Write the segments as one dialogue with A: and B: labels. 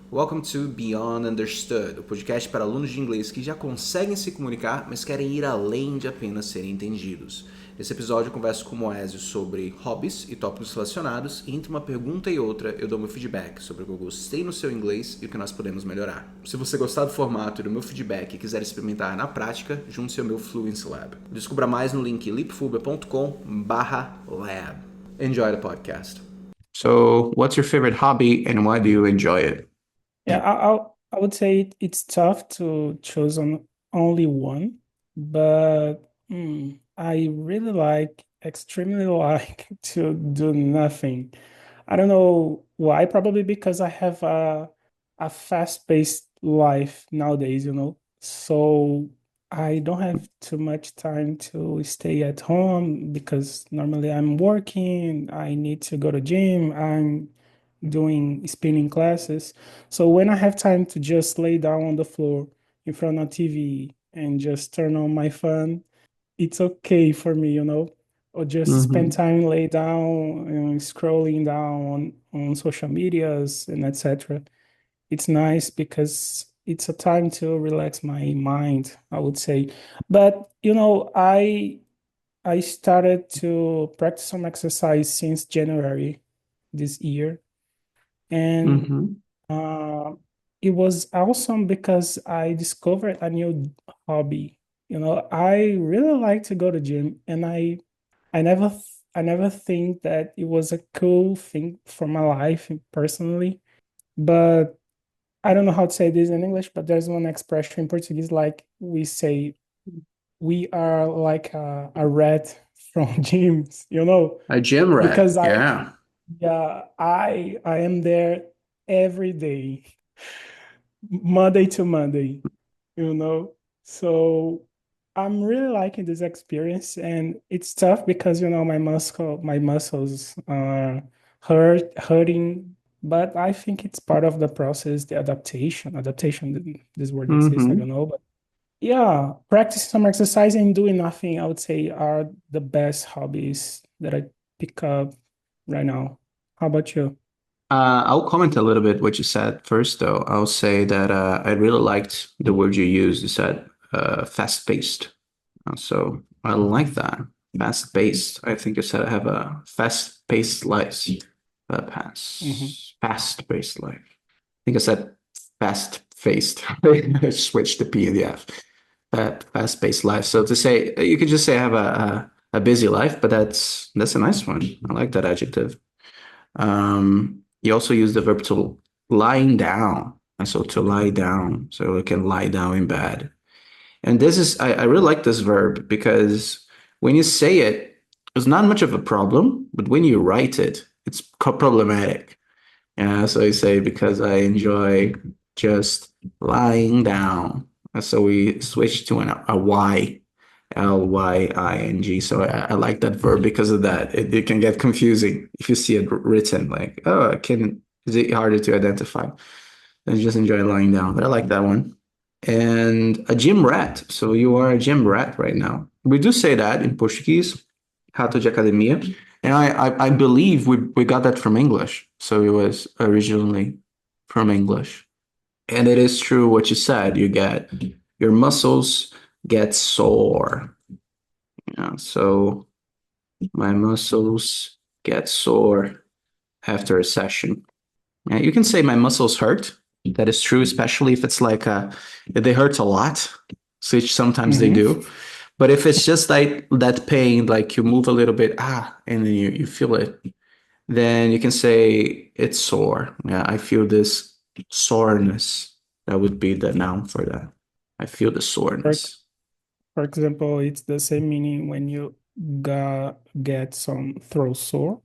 A: Welcome to Beyond Understood, o podcast para alunos de inglês que já conseguem se comunicar, mas querem ir além de apenas serem entendidos. Nesse episódio eu converso com o Moésio sobre hobbies e tópicos relacionados, e entre uma pergunta e outra eu dou meu feedback sobre o que eu gostei no seu inglês e o que nós podemos melhorar. Se você gostar do formato e do meu feedback e quiser experimentar na prática, junte-se ao meu Fluency Lab. Descubra mais no link lipfulba.com/lab. Enjoy the podcast. So, what's your favorite hobby and why do you enjoy it?
B: Yeah, I would say it's tough to choose on only one, but I really extremely like to do nothing. I don't know why, probably because I have a fast-paced life nowadays, So I don't have too much time to stay at home because normally I'm working, I need to go to gym, I'm doing spinning classes. So when I have time to just lay down on the floor in front of TV and just turn on my phone, it's okay for me, or just spend
A: Mm-hmm.
B: time lay down and scrolling down on social medias and etc. It's nice because it's a time to relax my mind, I would say. But I started to practice some exercise since January this year, and
A: Mm-hmm.
B: uh, it was awesome because I discovered a new hobby. I really like to go to gym, and I never think that it was a cool thing for my life personally. But I don't know how to say this in English, but there's one expression in Portuguese like we say we are like a rat from gyms,
A: A gym rat,
B: because I
A: yeah.
B: yeah, I am there every day, Monday to Monday, you know. So I'm really liking this experience, and it's tough because my muscles are hurting, but I think it's part of the process, the adaptation. Adaptation, this word exists, I
A: Mm-hmm.
B: don't know, but yeah, practicing some exercise and doing nothing, I would say, are the best hobbies that I pick up right now. How about you?
A: I'll comment a little bit what you said first, though. I'll say that I really liked the word you used. You said fast-paced. So I like that. Fast-paced. I think you said I have a fast-paced life.
B: Hmm.
A: Fast-paced life. I think I said fast-paced. I switched the P and the F. Fast-paced life. So to say, you could just say I have a busy life, but that's a nice one. I like that adjective. You also use the verb to lying down. And so to lie down. So you can lie down in bed. And this is, I really like this verb because when you say it, it's not much of a problem, but when you write it, it's problematic. Yeah, so you say, because I enjoy just lying down. And so we switch to a Y, Lying. So I like that verb because of that. It can get confusing if you see it written like, oh, is it harder to identify? I just enjoy lying down, but I like that one. And a gym rat. So you are a gym rat right now. We do say that in Portuguese, rato de academia. And I believe we got that from English. So it was originally from English. And it is true what you said. Your muscles get sore. Yeah, so my muscles get sore after a session. Yeah, you can say my muscles hurt. That is true, especially if it's like if they hurt a lot, which sometimes they
B: Hmm.
A: do. But if it's just like that pain, like you move a little bit, and then you feel it, then you can say it's sore. Yeah, I feel this soreness. That would be the noun for that. I feel the
B: For,
A: soreness.
B: for example, it's the same meaning when you get some throat sore.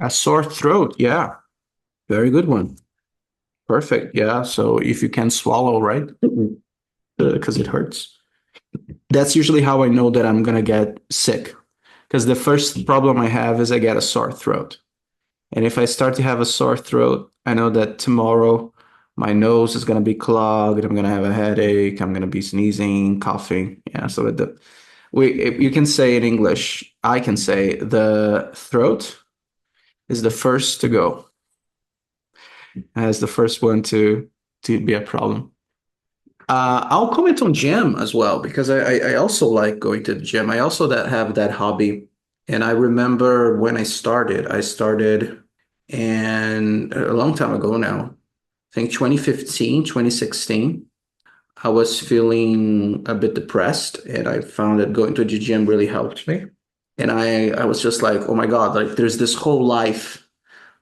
A: A sore throat. Yeah, very good one. Perfect. Yeah. So if you can swallow, right? Because it hurts. That's usually how I know that I'm gonna get sick. Because the first problem I have is I get a sore throat. And if I start to have a sore throat, I know that tomorrow my nose is gonna be clogged, I'm gonna have a headache, I'm gonna be sneezing, coughing. Yeah, so you can say in English, I can say the throat is the first to go. as the first one to be a problem. I'll comment on gym as well because I also like going to the gym. I also that have that hobby, and I remember when I started, and a long time ago now. I think 2015, 2016. I was feeling a bit depressed, and I found that going to the gym really helped me. And I was just like, oh my God, like there's this whole life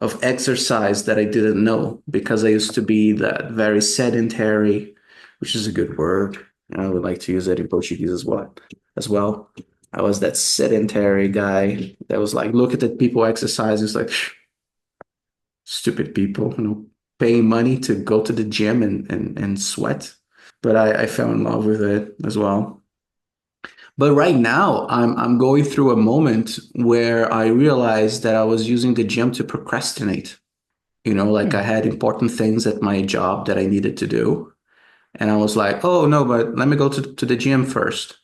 A: of exercise that I didn't know because I used to be that very sedentary, which is a good word. I would like to use it in Portuguese as well. As well, I was that sedentary guy that was like, look at the people exercise. It's like stupid people, paying money to go to the gym and sweat. But I fell in love with it as well. But right now, I'm going through a moment where I realized that I was using the gym to procrastinate. Like I
B: Hmm.
A: had important things at my job that I needed to do. And I was like, oh no, but let me go to the gym first.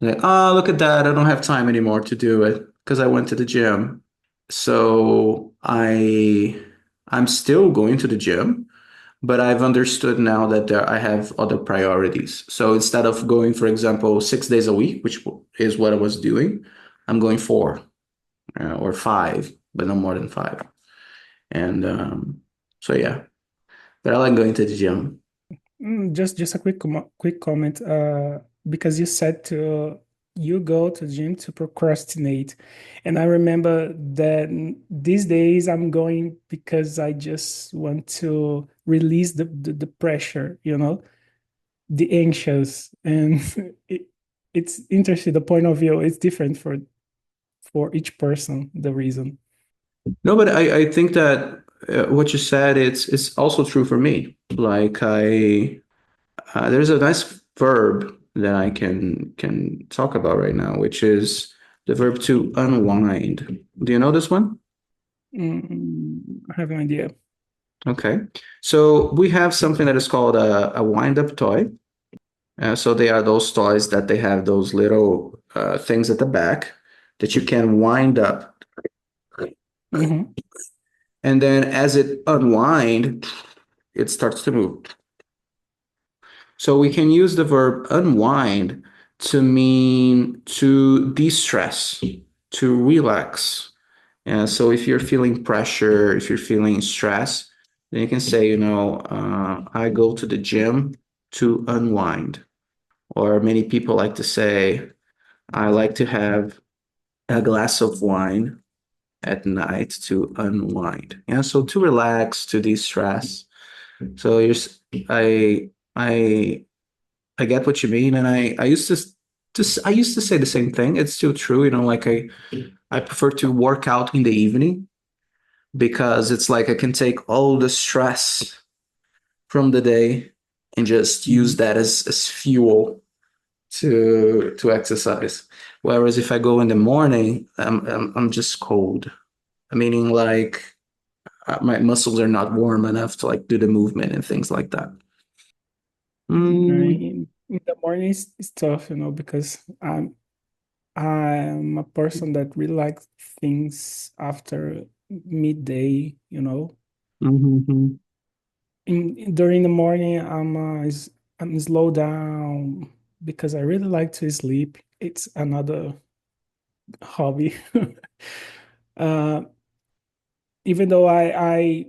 A: Like, oh, look at that. I don't have time anymore to do it because I went to the gym. So I'm still going to the gym, but I've understood now that I have other priorities. So instead of going, for example, 6 days a week, which is what I was doing, I'm going four or five, but no more than five. And so yeah, but I like going to the gym.
B: Just a quick comment. Because you said to you go to gym to procrastinate, and I remember that these days I'm going because I just want to release the pressure, the anxious, and it's interesting. The point of view is different for each person. The reason.
A: No, but I think that what you said it's also true for me. Like there's a nice verb that I can talk about right now, which is the verb to unwind. Do you know this one?
B: I have no idea.
A: Okay. So we have something that is called a wind-up toy. So they are those toys that they have those little things at the back that you can wind up.
B: Hmm.
A: And then as it unwind, it starts to move. So we can use the verb unwind to mean to de-stress, to relax. And so if you're feeling pressure, if you're feeling stress, then you can say, I go to the gym to unwind. Or many people like to say, I like to have a glass of wine at night to unwind. Yeah, so to relax, to de-stress. So I I get what you mean, and I used to I used to say the same thing. It's still true, like I prefer to work out in the evening because it's like I can take all the stress from the day and just use that as fuel to exercise. Whereas if I go in the morning, I'm just cold. Meaning like my muscles are not warm enough to like do the movement and things like that. Mm,
B: In the morning it's tough, because I'm a person that really likes things after midday,
A: mhm.
B: During the morning, I'm slow down because I really like to sleep. It's another hobby. Uh, Even though I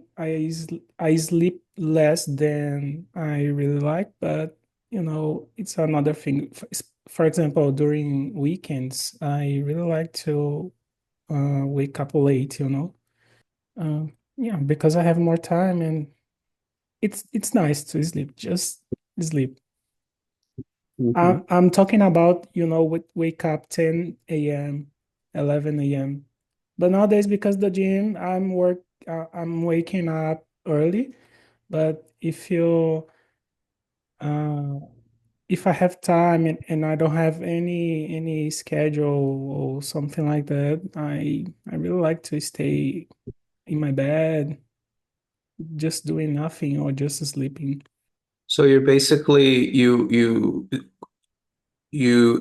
B: sleep less than I really like, but it's another thing. For example, during weekends, I really like to wake up late, yeah, because I have more time and it's nice to sleep, just sleep.
A: Mhm.
B: I'm talking about, wake up 10 a.m., 11 a.m. But nowadays, because the gym, I'm waking up early. But uh, if I have time and I don't have any schedule or something like that, I really like to stay in my bed, just doing nothing or just sleeping.
A: So you're basically you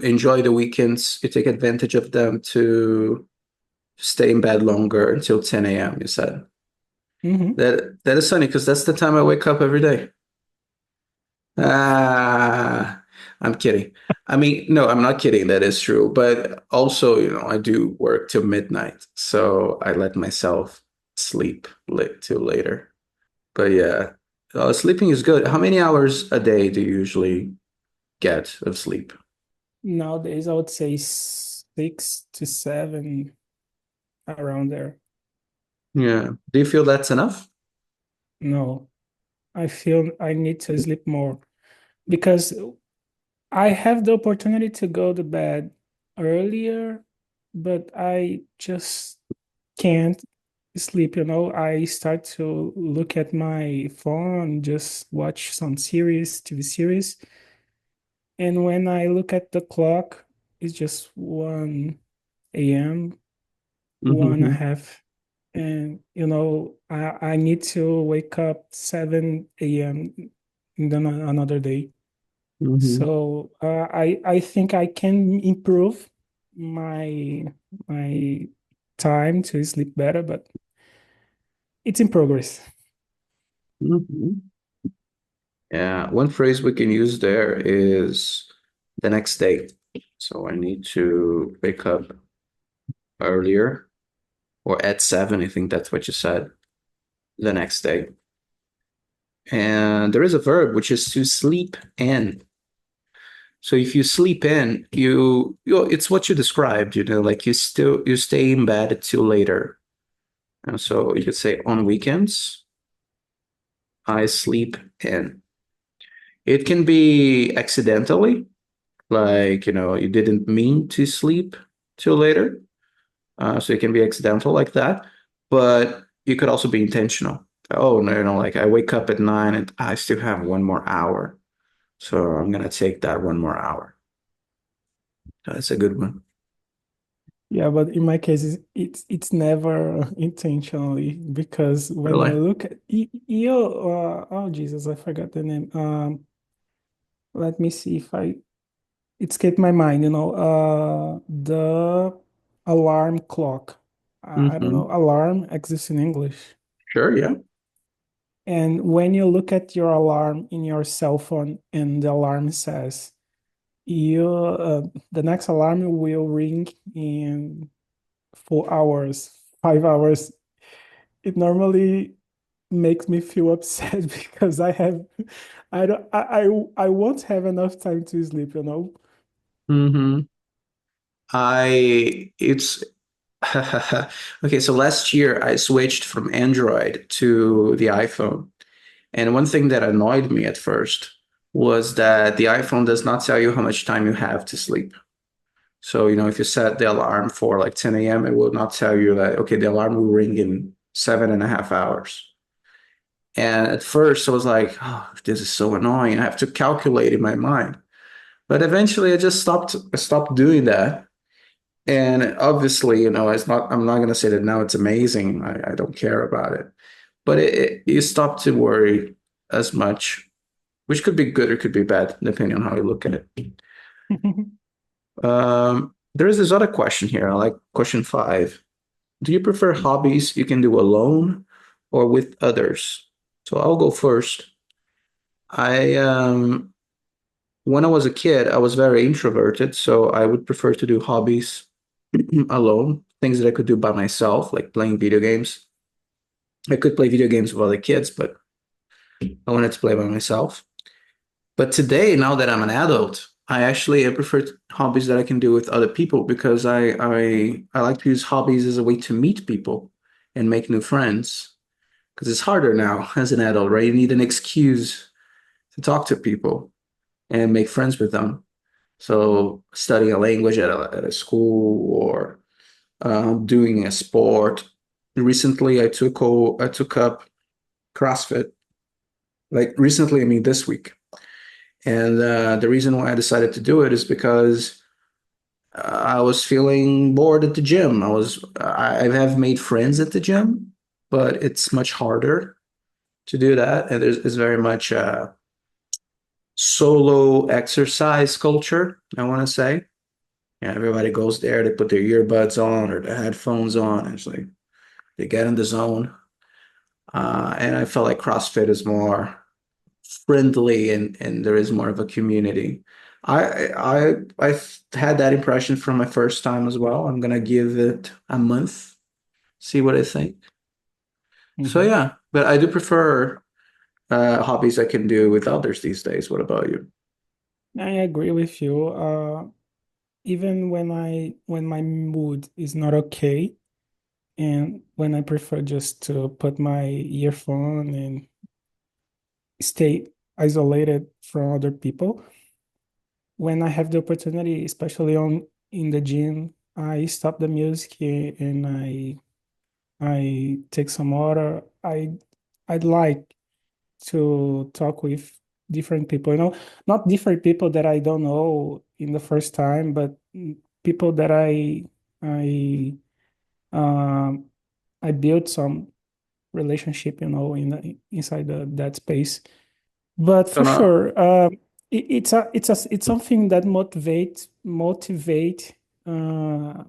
A: enjoy the weekends, you take advantage of them to stay in bed longer until 10 a.m., you said.
B: Mm-hmm.
A: That is funny because that's the time I wake up every day. Ah, I'm kidding. I mean, no, I'm not kidding. That is true. But also, I do work till midnight, so I let myself sleep late till later. But yeah, sleeping is good. How many hours a day do you usually get of sleep?
B: Nowadays, I would say 6 to 7, around there.
A: Yeah. Do you feel that's enough?
B: No, I feel I need to sleep more because I have the opportunity to go to bed earlier, but I just can't sleep. I start to look at my phone, just watch some series, TV series. And when I look at the clock, it's just 1 a.m., one and a
A: Mm-hmm.
B: half. And, I need to wake up 7 a.m. and then another day.
A: Mm-hmm.
B: So I think I can improve my my time to sleep better, but it's in progress.
A: Mm-hmm. Yeah. One phrase we can use there is the next day. So I need to wake up earlier or at 7. I think that's what you said. The next day. And there is a verb which is to sleep in. So if you sleep in, it's what you described, like you stay in bed till later. And so you could say on weekends, I sleep in. It can be accidentally, like, you didn't mean to sleep till later. So it can be accidental like that, but it could also be intentional. Oh, no, like I wake up at 9 and I still have one more hour. So I'm gonna take that one more hour. That's a good one.
B: Yeah, but in my case, it's never intentionally because when I
A: Really?
B: look at oh Jesus, I forgot the name. Let me see if it escaped my mind. The alarm clock. I don't know.
A: Mm-hmm.
B: Alarm exists in English.
A: Sure, yeah.
B: And when you look at your alarm in your cell phone and the alarm says the next alarm will ring in 4 hours, 5 hours, it normally makes me feel upset because I don't, I won't have enough time to sleep.
A: Mm-hmm. It's okay. So last year I switched from Android to the iPhone. And one thing that annoyed me at first was that the iPhone does not tell you how much time you have to sleep. So, if you set the alarm for like 10 a.m., it will not tell you that, okay, the alarm will ring in 7.5 hours. And at first I was like, oh, this is so annoying. I have to calculate in my mind. But eventually I stopped doing that. And obviously, I'm not going to say that now it's amazing. I don't care about it. But you stop to worry as much, which could be good or could be bad, depending on how you look at it. There is this other question here. I like question 5. Do you prefer hobbies you can do alone or with others? So I'll go first. I When I was a kid, I was very introverted, so I would prefer to do hobbies alone, things that I could do by myself, like playing video games. I could play video games with other kids, but I wanted to play by myself. But today, now that I'm an adult, I prefer hobbies that I can do with other people because I like to use hobbies as a way to meet people and make new friends. Because it's harder now as an adult, right? You need an excuse to talk to people and make friends with them. So studying a language at a school or doing a sport. Recently, I took up CrossFit. Like recently, I mean this week. And the reason why I decided to do it is because I was feeling bored at the gym. I have made friends at the gym, but it's much harder to do that. And it's very much solo exercise culture, I want to say. Yeah, everybody goes there, they put their earbuds on or their headphones on. And it's like they get in the zone. And I felt like CrossFit is more friendly and there is more of a community. I had that impression from my first time as well. I'm gonna give it a month, see what I think. So
B: Mhm.
A: yeah, but I do prefer hobbies I can do with others these days. What about you?
B: I agree with you. Even when my mood is not okay, and when I prefer just to put my earphone and stay isolated from other people, when I have the opportunity, especially on in the gym, I stop the music and I take some water. I'd like to talk with different people, not different people that I don't know in the first time, but people that I um I built some relationship, inside that space. But
A: So
B: for
A: no,
B: sure, it's something that motivate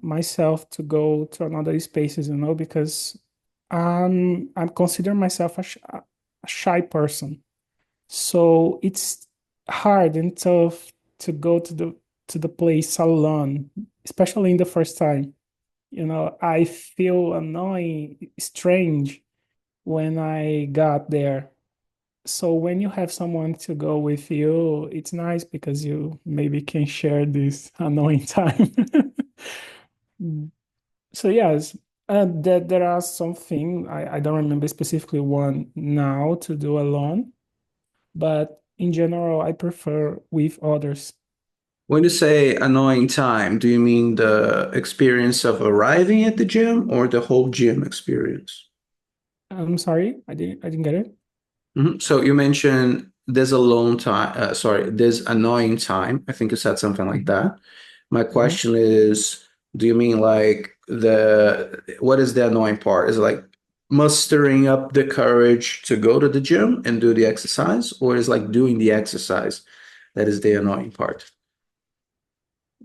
B: myself to go to another spaces, because I'm consider myself a shy person. So it's hard and tough to go to the place alone, especially in the first time. I feel annoying, strange when I got there. So when you have someone to go with you, it's nice because you maybe can share this annoying time. So yes, there are something I don't remember specifically one now to do alone, but in general, I prefer with others.
A: when you say annoying time, do you mean the experience of arriving at the gym or the whole gym experience?
B: I'm sorry, I didn't get it.
A: So you mentioned there's a long time, sorry, there's annoying time. I think you said something like
B: Mhm.
A: that. My
B: Mhm.
A: question is, do you mean like what is the annoying part? Is it like mustering up the courage to go to the gym and do the exercise, or is like doing the exercise that is the annoying part?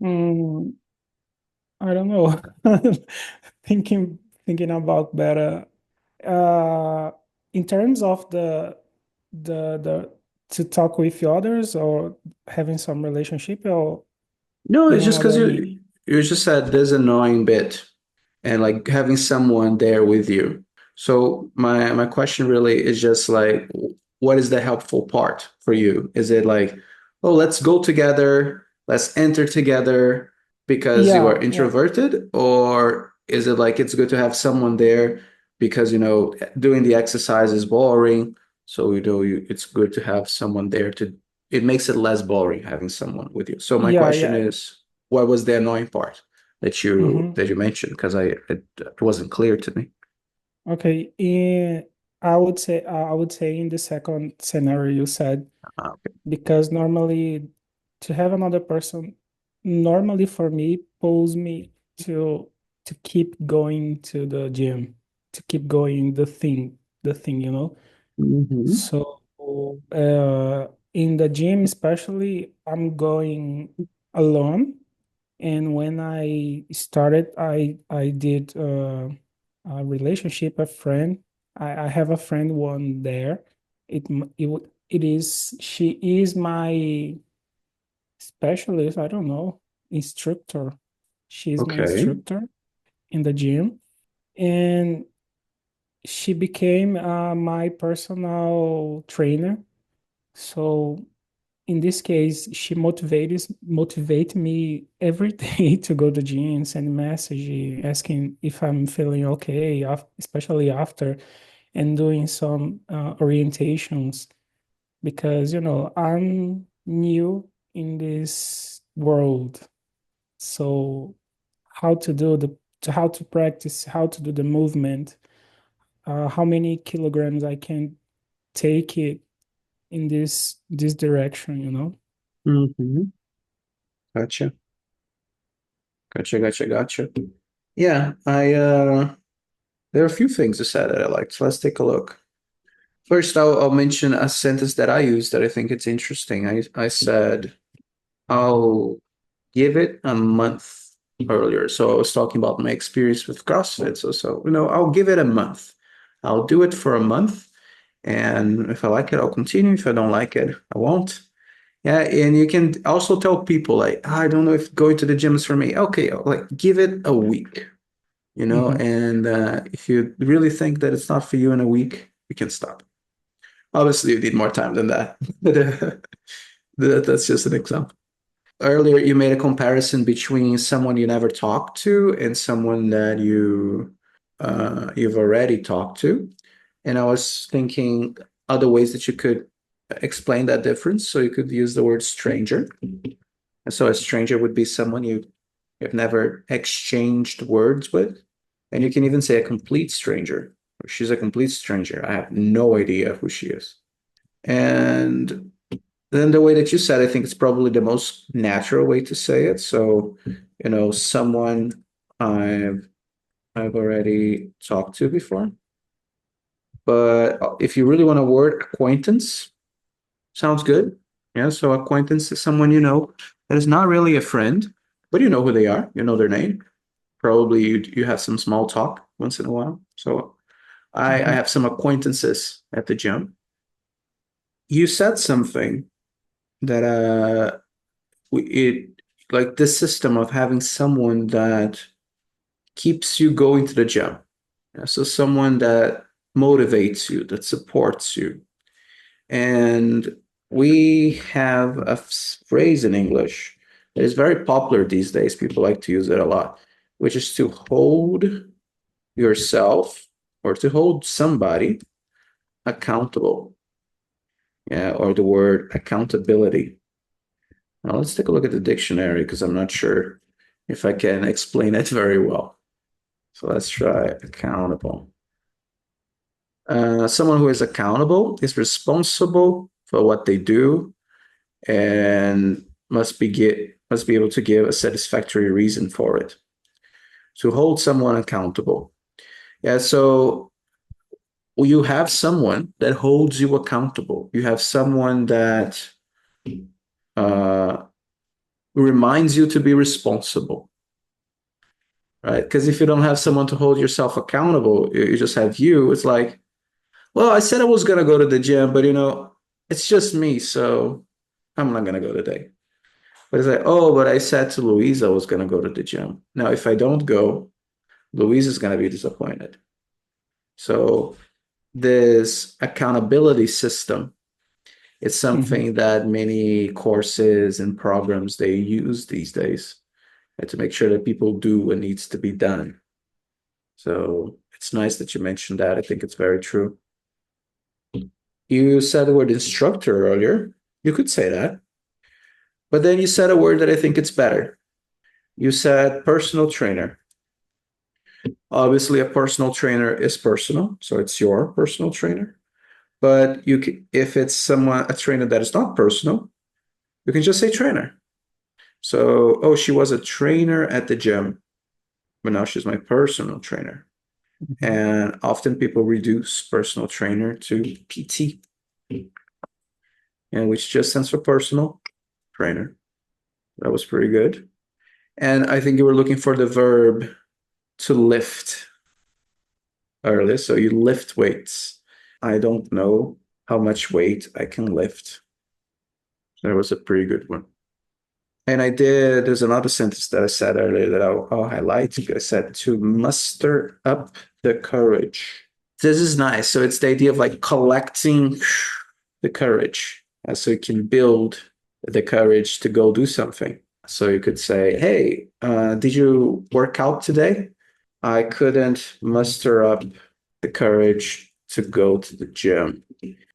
B: Mm, I don't know. Thinking about better. Uh, in terms of the to talk with others or having some relationship, or
A: No,
B: you
A: it's
B: don't
A: just
B: know
A: because
B: what I
A: you
B: mean.
A: you just said there's an annoying bit and like having someone there with you. So my question really is just like what is the helpful part for you? Is it like, oh, let's go together, let's enter together because you are
B: Yeah, yeah,
A: introverted, or is it like it's good to have someone there because doing the exercise is boring, so it's good to have someone there to it makes it less boring having someone with you. So my
B: yeah,
A: question
B: yeah.
A: is, what was the annoying part
B: Hmm.
A: that you mentioned? Because it wasn't clear to me.
B: Okay. I would say in the second scenario you said,
A: Okay.
B: because normally to have another person, normally for me pulls me to to keep going to the gym, to keep going the thing.
A: Hmm.
B: So in the gym especially, I'm going alone. And when I started, I did a relationship, a friend. I have a friend one there. It is she is my specialist. I don't know, instructor. She is my
A: Okay.
B: instructor in the gym, and she became my personal trainer. So in this case, she motivate me every day to go to gym, send message asking if I'm feeling okay, especially after, and doing some orientations, because I'm new in this world. So how to do how to practice, how to do the movement, how many kilograms I can take it in this direction.
A: Hmm. Gotcha. Gotcha. Gotcha. Gotcha. Yeah, I there are a few things you said that I liked. So let's take a look. First, I'll mention a sentence that I used that I think it's interesting. I said I'll give it a month earlier. So I was talking about my experience with CrossFit. So I'll give it a month. I'll do it for a month. And if I like it, I'll continue. If I don't like it, I won't. Yeah, and you can also tell people like, I don't know if going to the gym is for me. Okay, like give it a week,
B: Hmm.
A: and if you really think that it's not for you in a week, you can stop. Obviously, you need more time than that. But that's just an example. Earlier, you made a comparison between someone you never talked to and someone that you've already talked to. And I was thinking other ways that you could explain that difference. So you could use the word stranger. And so a stranger would be someone you've never exchanged words with. And you can even say a complete stranger. She's a complete stranger. I have no idea who she is. And then the way that you said, I think it's probably the most natural way to say it. So, someone I've I've already talked to before. But if you really want a word, acquaintance sounds good. Yeah, so acquaintance is someone that is not really a friend, but you know who they are. You know their name. Probably you have some small talk once in a while. So I
B: Hmm.
A: have some acquaintances at the gym. You said something that it like this system of having someone that keeps you going to the gym. Yeah, so someone that motivates you, that supports you. And we have a phrase in English that is very popular these days. People like to use it a lot, which is to hold yourself or to hold somebody accountable. Yeah, or the word accountability. Now let's take a look at the dictionary because I'm not sure if I can explain it very well. So let's try accountable. Someone who is accountable is responsible for what they do and must be able to give a satisfactory reason for it. To hold someone accountable. Yeah, so you have someone that holds you accountable. You have someone that uh, reminds you to be responsible, right? Because if you don't have someone to hold yourself accountable, you just have you. It's like, well, I said I was gonna go to the gym, but it's just me, so I'm not gonna go today. But it's like, oh, but I said to Louise I was gonna go to the gym. Now, if I don't go, Louise is gonna be disappointed. So this accountability system is
B: Hmm.
A: something that many courses and programs they use these days to make sure that people do what needs to be done. So it's nice that you mentioned that. I think it's very true. You said the word instructor earlier. You could say that. But then you said a word that I think it's better. You said personal trainer. Obviously, a personal trainer is personal, so it's your personal trainer. But if it's a trainer that is not personal, you can just say trainer. So, oh, she was a trainer at the gym, but now she's my personal trainer.
B: Hmm.
A: And often people reduce personal trainer to PT, and which just stands for personal trainer. That was pretty good. And I think you were looking for the verb to lift earlier. So you lift weights. I don't know how much weight I can lift. That was a pretty good one. And there's another sentence that I said earlier that I'll highlight. I said to muster up the courage. This is nice. So it's the idea of like collecting the courage. So you can build the courage to go do something. So you could say, hey, did you work out today? I couldn't muster up the courage to go to the gym.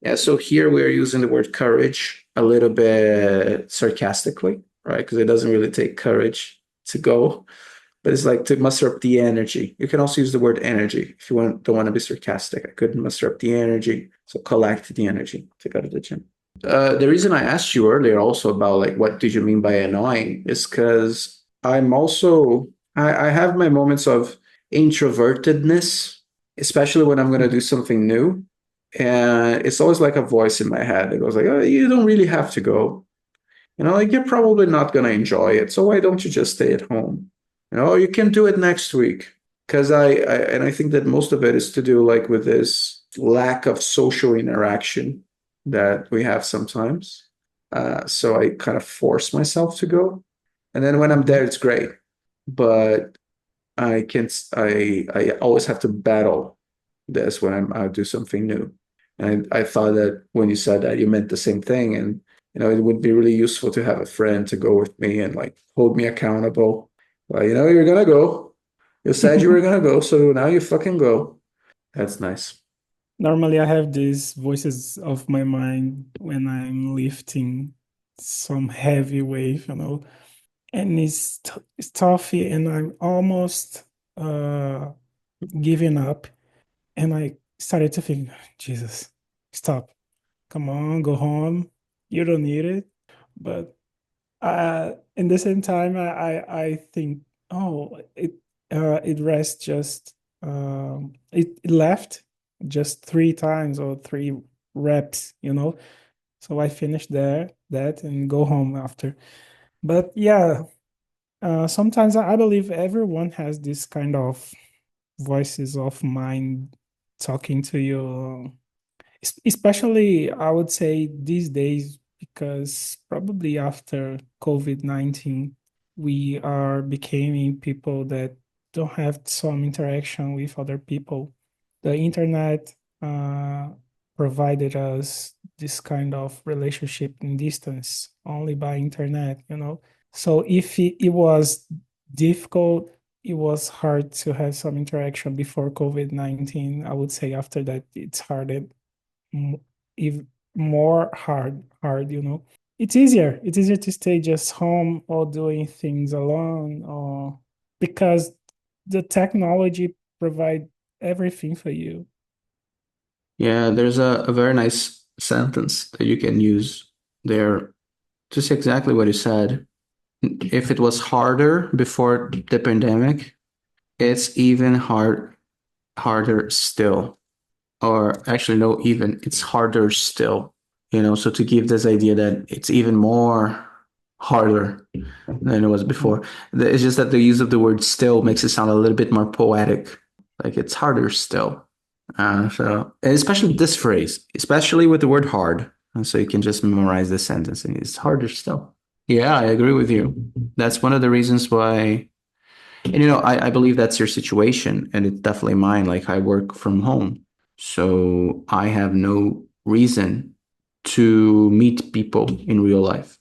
A: Yeah, so here we're using the word courage a little bit sarcastically, right? Because it doesn't really take courage to go, but it's like to muster up the energy. You can also use the word energy if you don't want to be sarcastic. I couldn't muster up the energy, so collect the energy to go to the gym. The reason I asked you earlier also about like what did you mean by annoying is because I have my moments of introvertedness, especially when I'm going to do something new. And it's always like a voice in my head that goes like, oh, you don't really have to go. Like you're probably not going to enjoy it. So why don't you just stay at home? You can do it next week. because and I think that most of it is to do like with this lack of social interaction that we have sometimes. So I kind of force myself to go, and then when I'm there,
B: Mhm.
A: it's great. But I can I always have to battle this when I do something new. And I thought that when you said that, you meant the same thing. And it would be really useful to have a friend to go with me and like hold me accountable. Well, you're gonna go. You said you were gonna go, so now you fucking go. That's nice.
B: Normally, I have these voices of my mind when I'm lifting some heavy weight, and it's tough, and I'm almost uh, giving up. And I started to think, Jesus, stop. Come on, go home. You don't need it. But in the same time, I think, oh, it rests just it left just 3 times or 3 reps. So I finished that and go home after. But yeah, sometimes I believe everyone has this kind of voices of mind talking to you. Especially, I would say these days, because probably after COVID-19, we are becoming people that don't have some interaction with other people. The internet uh, provided us this kind of relationship in distance only by internet. So if it was difficult, it was hard to have some interaction before COVID-19. I would say after that, it's harder, m- if more hard. It's easier to stay just home or doing things alone, or because the technology provide everything for you.
A: Yeah, there's a very nice sentence that you can use there. Just exactly what you said. If it was harder before the pandemic, it's even harder still. Or actually, no, even it's harder still. So to give this idea that it's even more harder than it was
B: Mhm.
A: before. It's just that the use of the word still makes it sound a little bit more poetic. Like it's harder still. So, and especially this phrase, especially with the word hard. And so you can just memorize the sentence and it's harder still. Yeah, I agree with you. That's one of the reasons why, and I believe that's your situation and it's definitely mine. Like I work from home. So I have no reason to meet people in real life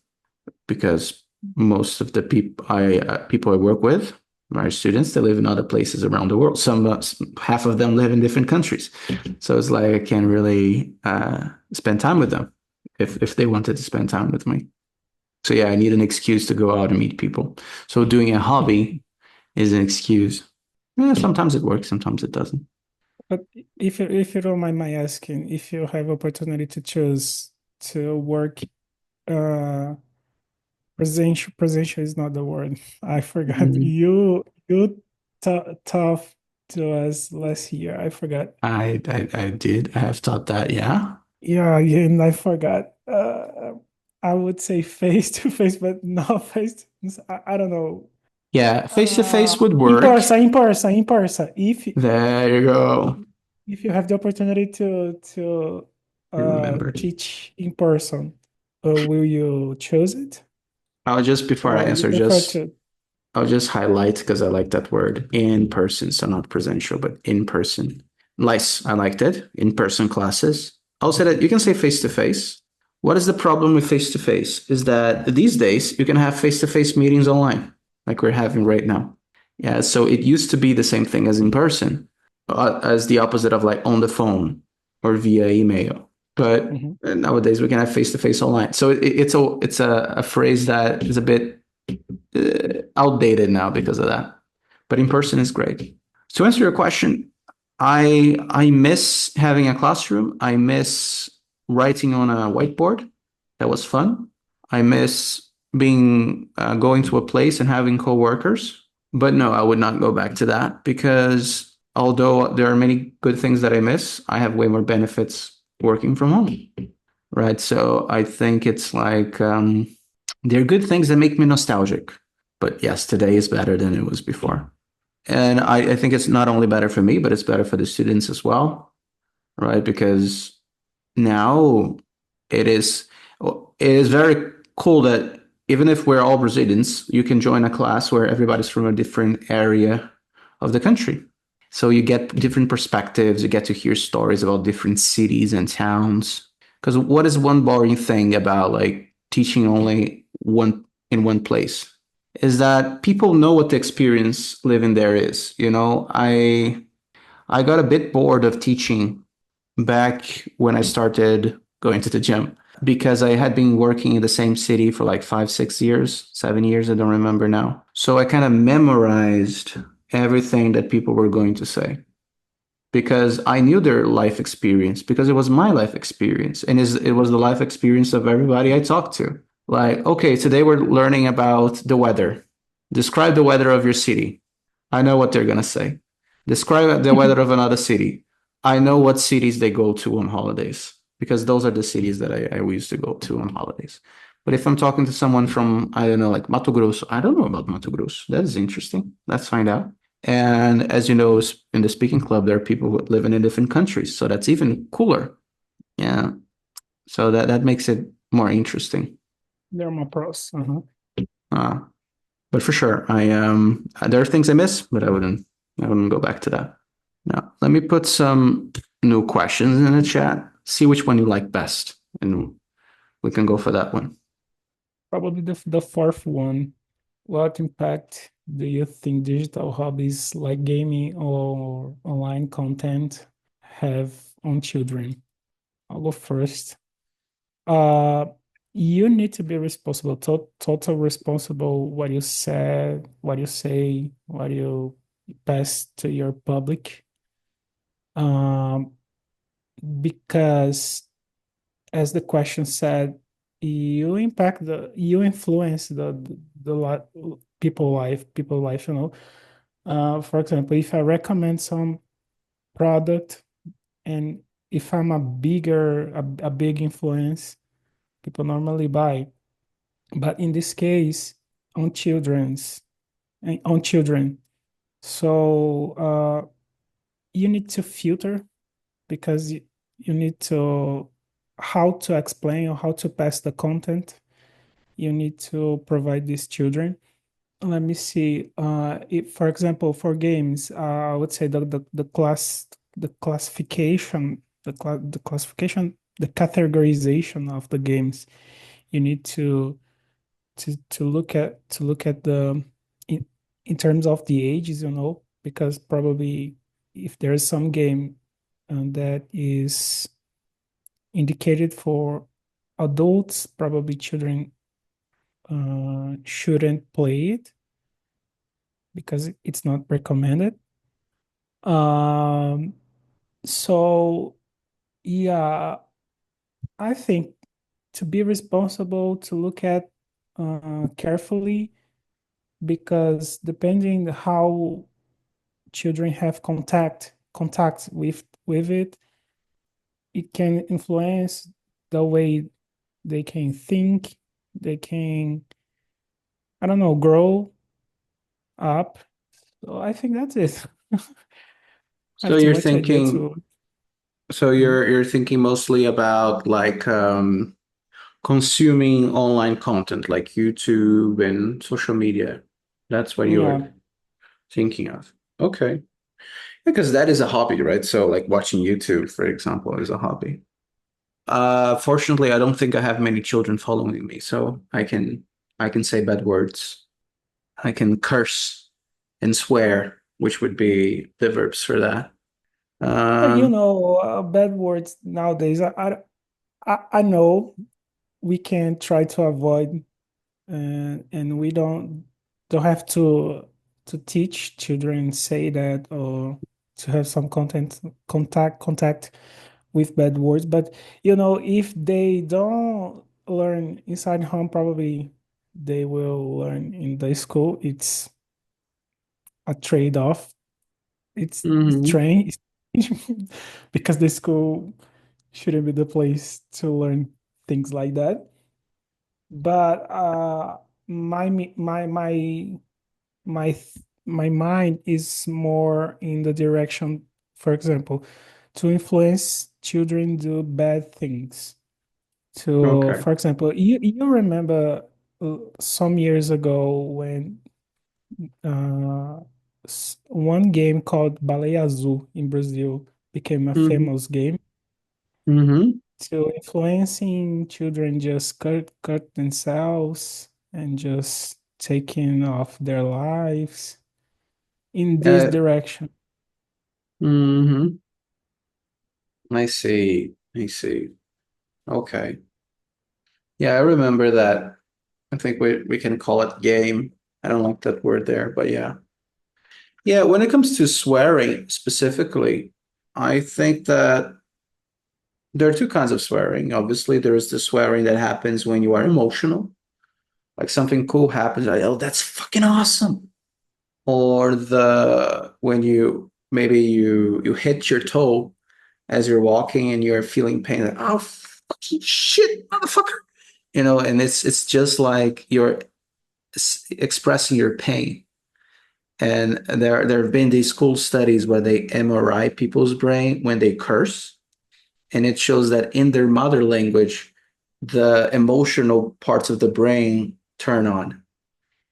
A: because most of the people I work with are students that live in other places around the world. Some half of them live in different countries, so it's like I can't really spend time with them if they wanted to spend time with me. So yeah, I need an excuse to go out and meet people. So doing a hobby is an excuse. Yeah, sometimes it works, sometimes it doesn't.
B: But if you don't mind my asking, if you have opportunity to choose to work, uh presential is not the word. I forgot.
A: Mhm.
B: You tough to us last year. I forgot.
A: I did. I have thought that. Yeah.
B: Yeah, and I forgot. I would say face to face, but not face to, I don't know.
A: Yeah, face to face would
B: In
A: work.
B: person, in person, in person.
A: There you go.
B: If you have the opportunity to
A: You remembered.
B: teach in person, will you choose it,
A: I'll just before I
B: or you
A: answer,
B: prefer
A: just
B: to?
A: I'll just highlight because I like that word in person, so not presential, but in person. Nice, I liked it. In person classes. I'll say that you can say face to face. What is the problem with face to face? Is that these days you can have face to face meetings online, like we're having right now. Yeah, so it used to be the same thing as in person, as the opposite of like on the phone or via email. But
B: Mhm.
A: nowadays we can have face to face online. So it's a phrase that is a bit outdated now because of that. But in person is great. To answer your question, I miss having a classroom. I miss writing on a whiteboard. That was fun. I miss being going to a place and having coworkers. But no, I would not go back to that because although there are many good things that I miss, I have way more benefits working from home. Right. So I think it's like they're good things that make me nostalgic. But yes, today is better than it was before. And I think it's not only better for me, but it's better for the students as well, right? Because now it is it is very cool that even if we're all Brazilians, you can join a class where everybody's from a different area of the country. So you get different perspectives, you get to hear stories about different cities and towns. Because what is one boring thing about like teaching only one in one place? Is that people know what the experience living there is. You know, I got a bit bored of teaching back when I started going to the gym because I had been working in the same city for like 5, 6 years, 7 years, I don't remember now. So I kind of memorized everything that people were going to say because I knew their life experience because it was my life experience and it was the life experience of everybody I talked to. Like, okay, today we're learning about the weather. Describe the weather of your city. I know what they're going to say. Describe the weather of another city. I know what cities they go to on holidays because those are the cities that I used to go to on holidays. But if I'm talking to someone from, I don't know, like Mato Grosso, I don't know about Mato Grosso. That is interesting. Let's find out. And as you know, in the speaking club, there are people who live in different countries. So that's even cooler. Yeah. So that makes it more interesting.
B: They're my pros. Uh-huh.
A: Uh, but for sure, there are things I miss, but I wouldn't go back to that. Now, let me put some new questions in the chat. See which one you like best, and we can go for that one.
B: Probably the fourth one. What impact do you think digital hobbies like gaming or online content have on children? I'll go first. Uh, you need to be responsible, total responsible what you said, what you say, what you pass to your public. Um, because as the question said, you influence people life, you know. For example, if I recommend some product and if I'm a big influence, people normally buy. But in this case, on on children. So you need to filter because you need to how to explain or how to pass the content. You need to provide these children. Let me see. If, for example, for games, I would say the classification, the classification, the categorization of the games. You need to look at the in, in terms of the ages, you know, because probably if there is some game that is indicated for adults, probably children shouldn't play it because it's not recommended. Um, so yeah, I think to be responsible, to look at carefully, because depending how children have contact with it, it can influence the way they can think, they can, I don't know, grow up. So I think that's it. I
A: So
B: have too
A: you're
B: much idea
A: thinking,
B: to.
A: so
B: Mhm.
A: you're thinking mostly about like consuming online content like YouTube and social media. That's what you're
B: Yeah.
A: thinking of. Okay. Because that is a hobby, right? So like watching YouTube, for example, is a hobby. Fortunately, I don't think I have many children following me, so I can say bad words. I can curse and swear, which would be the verbs for that.
B: You
A: Um,
B: know, bad words nowadays. I know we can try to avoid, and we don't have to teach children say that or to have some contact with bad words. But you know, if they don't learn inside home, probably they will learn in the school. It's a trade-off. It's
A: mhm.
B: strange because the school shouldn't be the place to learn things like that. But my me- my my mind is more in the direction, for example, to influence children do bad things. To,
A: Okay.
B: for example, you remember some years ago when uh, one game called Baleia Azul in Brazil became a
A: Mm-hmm.
B: famous game
A: Mm-hmm.
B: to influencing children just cut themselves and just taking off their lives in this
A: Uh,
B: direction.
A: mm-hmm. I see. I see. Okay. Yeah, I remember that. I think we can call it game. I don't like that word there, but yeah. Yeah, when it comes to swearing specifically, I think that there are two kinds of swearing. Obviously, there is the swearing that happens when you are emotional, like something cool happens, like, oh, that's fucking awesome. Or the when you maybe you hit your toe as you're walking and you're feeling pain, like, oh fucking shit, motherfucker. And it's just like you're expressing your pain. And there have been these cool studies where they MRI people's brain when they curse, and it shows that in their mother language, the emotional parts of the brain turn on.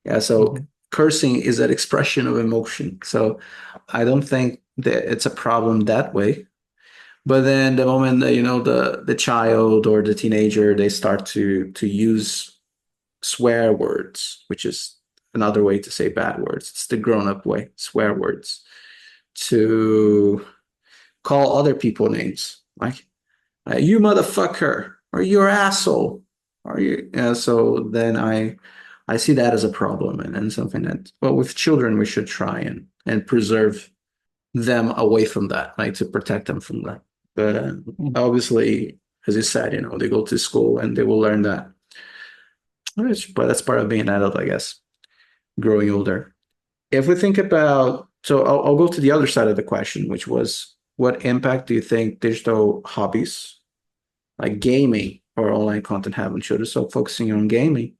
A: Yeah, so
B: Mhm,
A: cursing is an expression of emotion. So I don't think that it's a problem that way. But then the moment that, the child or the teenager, they start to use swear words, which is another way to say bad words. It's the grown-up way, swear words, to call other people names like you motherfucker or you're asshole or you. So then I see that as a problem and something that, well, with children we should try and preserve them away from that, right, to protect them from that. But
B: mhm,
A: obviously, as you said, they go to school and they will learn that. But that's part of being an adult, I guess, growing older. If we think about, so I'll go to the other side of the question, which was, what impact do you think digital hobbies like gaming or online content have on children? So focusing on gaming,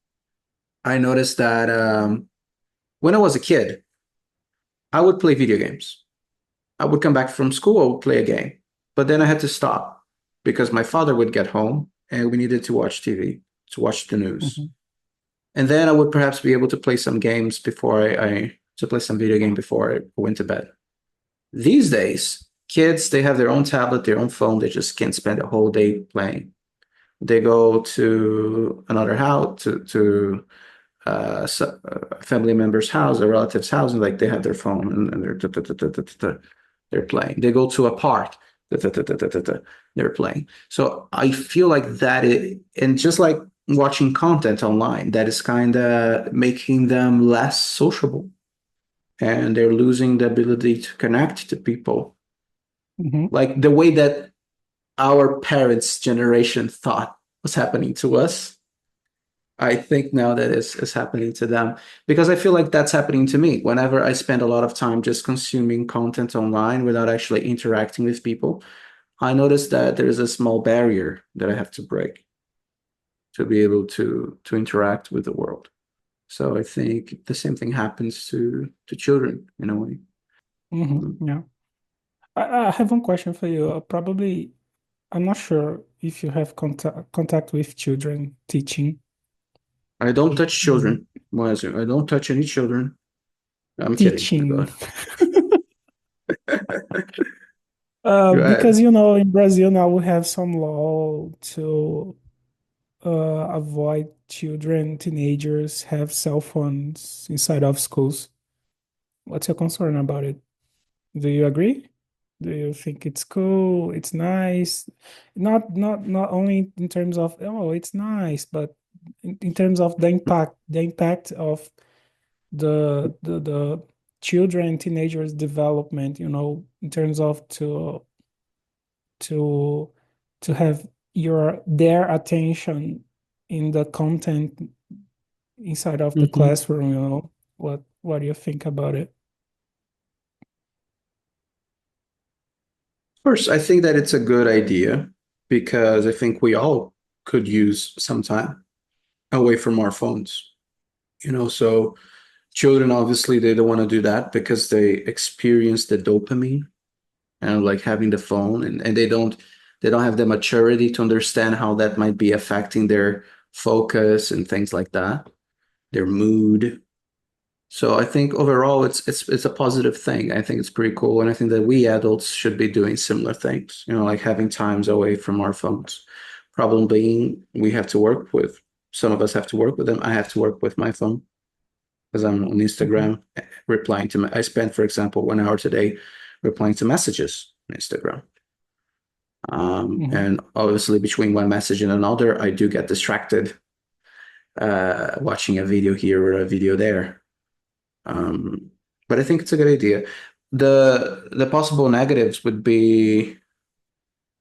A: I noticed that when I was a kid, I would play video games. I would come back from school, I would play a game, but then I had to stop because my father would get home and we needed to watch TV, to watch the news.
B: mhm,
A: And then I would perhaps be able to play some games before to play some video game before I went to bed. These days, kids, they have their own tablet, their own phone. They just can't spend a whole day playing. They go to another house, to a family member's house, a relative's house, and like they have their phone and they're playing. They go to a park, they're playing. So I feel like and just like watching content online, that is kind of making them less sociable, and they're losing the ability to connect to people,
B: mhm,
A: like the way that our parents' generation thought was happening to us. I think now that is happening to them because I feel like that's happening to me. Whenever I spend a lot of time just consuming content online without actually interacting with people, I notice that there is a small barrier that I have to break to be able to interact with the world. So I think the same thing happens to children in a way.
B: mhm, yeah. I have one question for you. Probably, I'm not sure if you have contact with children teaching.
A: I don't touch
B: Mm,
A: children, Moésio. I don't touch any children. I'm kidding. Go
B: teaching.
A: ahead. Go
B: Because
A: ahead.
B: in Brazil now we have some law to avoid children, teenagers have cell phones inside of schools. What's your concern about it? Do you agree? Do you think it's cool? It's nice? Not only in terms of, oh, it's nice, but in terms of the impact of the children, teenagers development, in terms of to to have their attention in the content inside of the
A: Mhm.
B: classroom, what do you think about it?
A: First, I think that it's a good idea because I think we all could use some time away from our phones. So children, obviously, they don't want to do that because they experience the dopamine and like having the phone, and they don't have the maturity to understand how that might be affecting their focus and things like that, their mood. So I think overall it's a positive thing. I think it's pretty cool, and I think that we adults should be doing similar things, like having times away from our phones. Problem being, we have to work with some of us have to work with them. I have to work with my phone because I'm on
B: Mhm.
A: Instagram replying to. I spent, for example, 1 hour today replying to messages on Instagram.
B: Mhm.
A: And obviously, between one message and another, I do get distracted watching a video here or a video there. Um, but I think it's a good idea. The possible negatives would be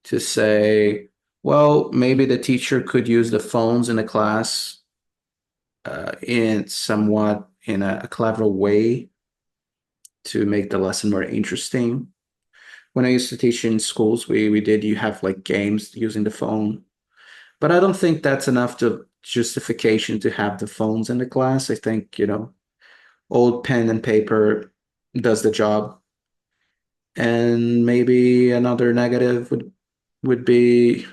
A: to say, well, maybe the teacher could use the phones in the class in somewhat in a clever way to make the lesson more interesting. When I used to teach in schools, we did you have like games using the phone, but I don't think that's enough to justification to have the phones in the class. I think, old pen and paper does the job. And maybe another negative would be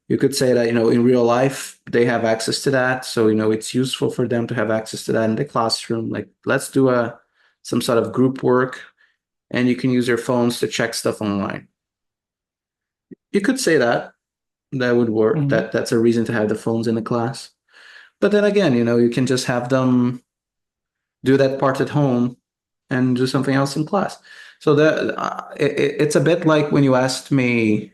A: you could say that, in real life they have access to that. So, it's useful for them to have access to that in the classroom. Like let's do a some sort of group work and you can use your phones to check stuff online. You could say that that would work.
B: Mhm.
A: That's a reason to have the phones in the class. But then again, you can just have them do that part at home and do something else in class. So it's a bit like when you asked me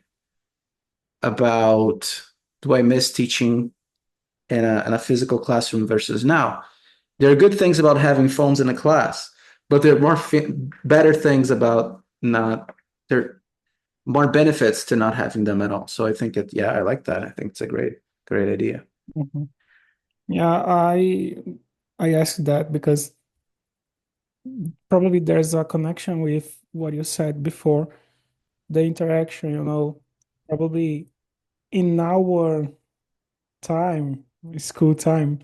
A: about do I miss teaching in a physical classroom versus now. There are good things about having phones in a class, but there are better things about not there more benefits to not having them at all. So I think yeah, I like that. I think it's a great idea.
B: Mhm. Yeah, I asked that because probably there's a connection with what you said before, the interaction, probably in our time, school time,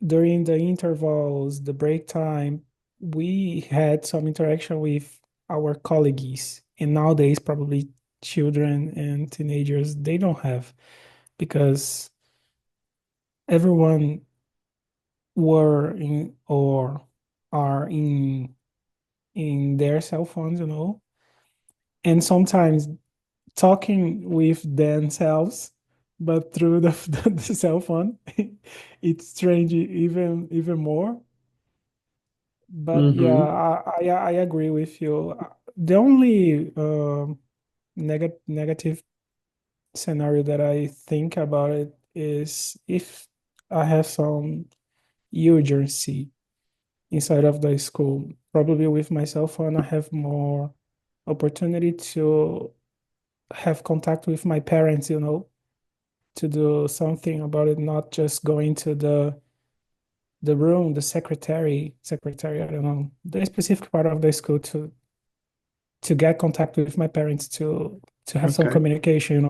B: during the intervals, the break time, we had some interaction with our colleagues. And nowadays, probably children and teenagers, they don't have because everyone were in or are in their cell phones, and sometimes talking with themselves, but through the cell phone, it's strange even more. But yeah,
A: Mm-hmm.
B: I agree with you. The only negative scenario that I think about it is if I have some urgency inside of the school. Probably with my cell phone, I have more opportunity to have contact with my parents, to do something about it, not just going to the room, the secretary, I don't know, the specific part of the school to get contact with my parents to have some
A: Okay.
B: communication,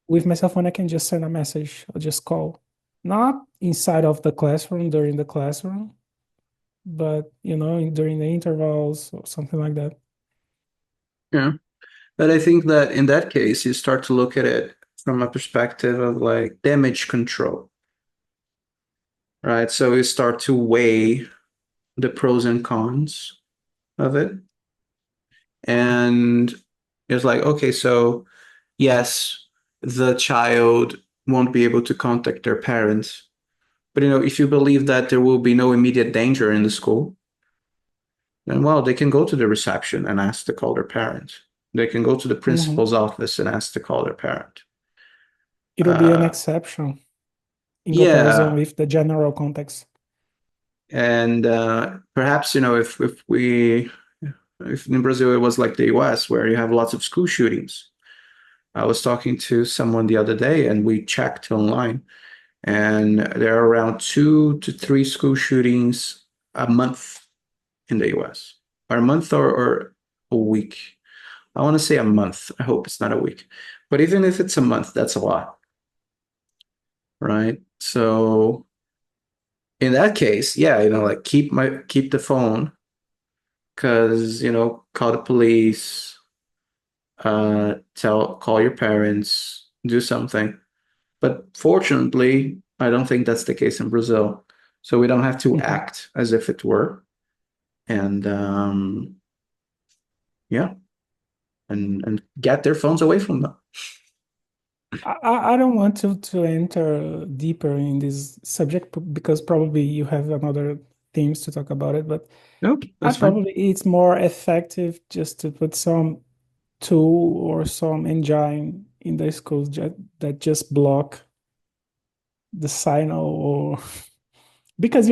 B: With my cell phone, I can just send a message or just call. Not inside of the classroom during the classroom, but during the intervals or something like that.
A: Yeah. But I think that in that case, you start to look at it from a perspective of like damage control, right? So you start to weigh the pros and cons of it. And it's like, okay, so yes, the child won't be able to contact their parents. But if you believe that there will be no immediate danger in the school, then well, they can go to the reception and ask to call their parents. They can go to the
B: Mhm.
A: principal's office and ask to call their parent.
B: It'll be an
A: Uh,
B: exception in comparison
A: yeah,
B: with the general context.
A: and perhaps if in Brazil it was like the U.S. where you have lots of school shootings. I was talking to someone the other day, and we checked online, and there are around 2 to 3 school shootings a month in the US, or a month or a week. I want to say a month. I hope it's not a week. But even if it's a month, that's a lot, right? So In that case, yeah, like keep the phone because, call the police, call your parents, do something. But fortunately, I don't think that's the case in Brazil. So we don't have to
B: Mhm.
A: act as if it were. And yeah, and get their phones away from them.
B: I don't want to enter deeper in this subject because probably you have another themes to talk about it, but
A: Nope,
B: I
A: that's fine.
B: probably it's more effective just to put some tool or some engine in the schools that just block the signal or because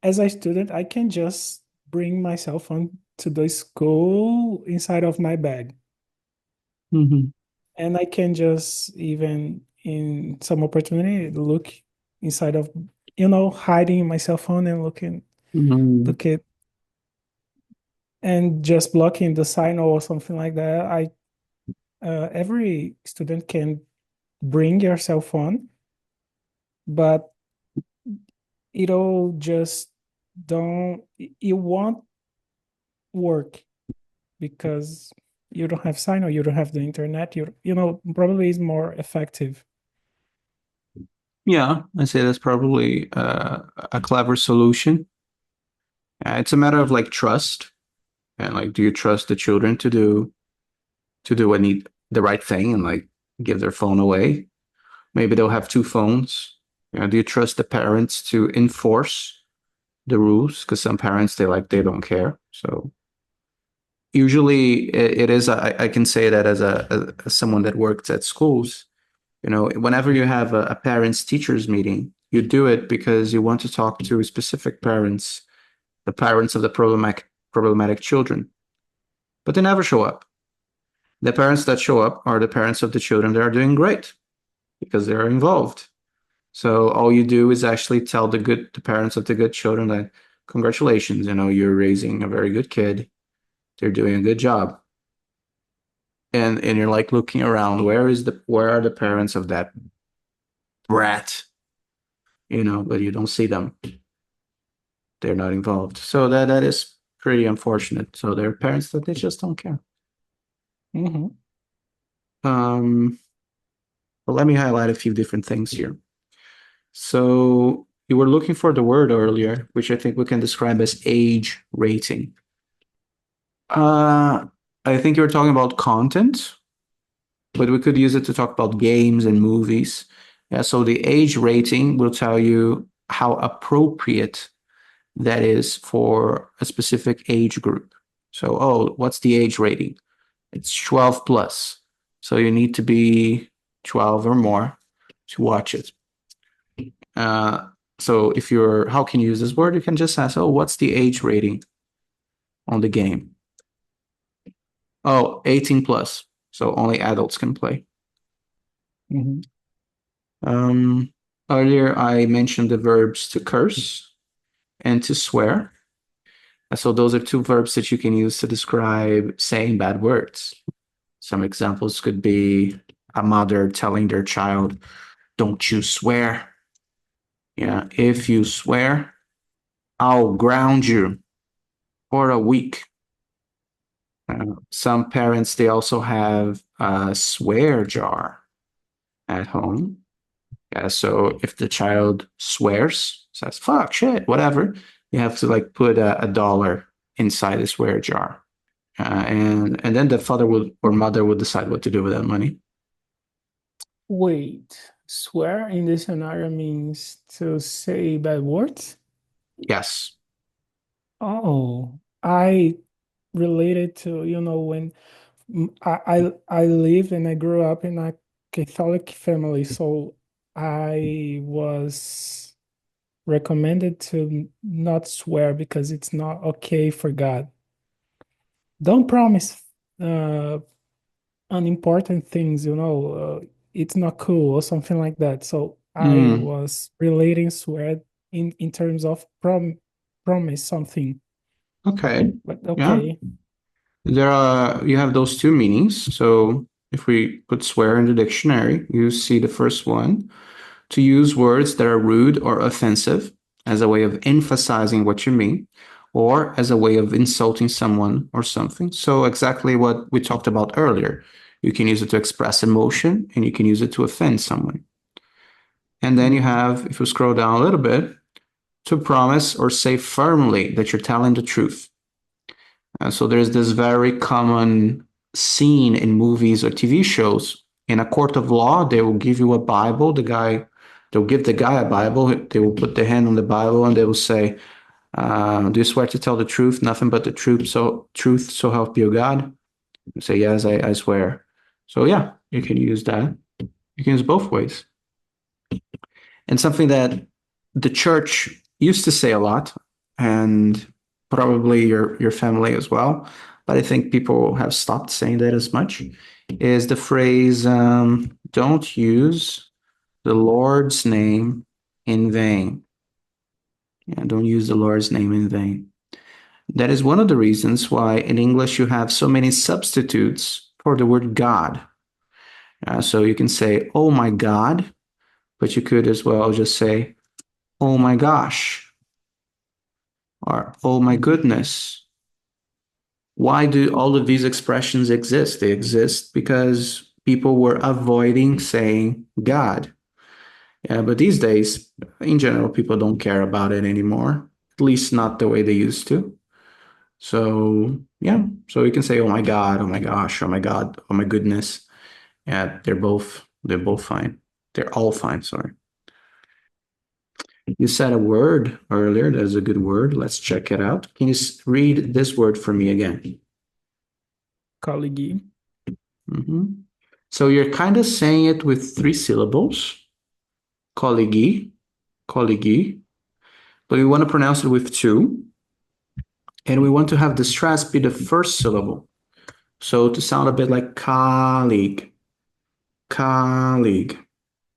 B: as a student I can just bring my cell phone to the school inside of my bag,
A: Hmm.
B: and I can just even in some opportunity look inside of hiding my cell phone and
A: Hmm.
B: look at and just blocking the signal or something like that. I Every student can bring your cell phone, but it'll just don't it won't work because you don't have signal, you don't have the internet. Probably is more effective.
A: Yeah, I say that's probably a clever solution. It's a matter of like trust and like, do you trust the children to do the right thing and like give their phone away? Maybe they'll have two phones. Do you trust the parents to enforce the rules? Because some parents they don't care. So usually it is. I can say that as someone that works at schools. Whenever you have a parents teachers meeting, you do it because you want to talk to specific parents, the parents of the problematic children, but they never show up. The parents that show up are the parents of the children that are doing great because they're involved. So all you do is actually tell the parents of the good children that congratulations, you're raising a very good kid. They're doing a good job. And you're like looking around, where are the parents of that brat? But you don't see them. They're not involved. So that is pretty unfortunate. So there are parents that they just don't care.
B: Hmm.
A: Um, but let me highlight a few different things here. So you were looking for the word earlier, which I think we can describe as age rating. Uh, I think you were talking about content, but we could use it to talk about games and movies. Yeah, so the age rating will tell you how appropriate that is for a specific age group. So, what's the age rating? It's 12 plus. So you need to be 12 or more to watch it. Uh, so how can you use this word? You can just ask, what's the age rating on the game? 18 plus. So only adults can play.
B: Hmm.
A: Um, Earlier, I mentioned the verbs to curse and to swear. So those are two verbs that you can use to describe saying bad words. Some examples could be a mother telling their child, don't you swear. Yeah, if you swear, I'll ground you for a week. Some parents, they also have a swear jar at home. Yeah, so if the child swears, says fuck, shit, whatever, you have to like put a dollar inside the swear jar. And then the father would or mother would decide what to do with that money.
B: Wait, swear in this scenario means to say bad words?
A: Yes.
B: Oh, I related to, when I lived and I grew up in a Catholic family, so I was recommended to not swear because it's not okay for God. Don't promise uh, unimportant things, it's not cool or something like that. So I
A: Mm,
B: was relating swear in terms of promise something,
A: okay.
B: but
A: Yeah.
B: okay.
A: You have those two meanings. So if we put swear in the dictionary, you see the first one to use words that are rude or offensive. as a way of emphasizing what you mean, or as a way of insulting someone or something. So exactly what we talked about earlier. You can use it to express emotion, and you can use it to offend someone. And then you have, if you scroll down a little bit, to promise or say firmly that you're telling the truth. So there's this very common scene in movies or TV shows. In a court of law, they will give you a Bible. They'll give the guy a Bible. They will put their hand on the Bible and they will say, "Do you swear to tell the truth, nothing but the truth, so help you God?" You say, "Yes, I swear." So yeah, you can use that. You can use both ways. And something that the church used to say a lot, and probably your family as well, but I think people have stopped saying that as much, is the phrase, "Don't use the Lord's name in vain." Yeah, don't use the Lord's name in vain. That is one of the reasons why in English you have so many substitutes for the word God. So you can say, "Oh my God," but you could as well just say, "Oh my gosh," or "Oh my goodness." Why do all of these expressions exist? They exist because people were avoiding saying God. Yeah, but these days, in general, people don't care about it anymore, at least not the way they used to. So, yeah, so you can say, "Oh my God," "Oh my gosh," "Oh my God," "Oh my goodness." Yeah, they're both fine. They're all fine, sorry. You said a word earlier. That's a good word. Let's check it out. Can you read this word for me again?
B: Colleague.
A: Mhm. So you're kind of saying it with three syllables, colleague, colleague, but we want to pronounce it with two, and we want to have the stress be the first syllable. So to sound a bit like colleague, colleague.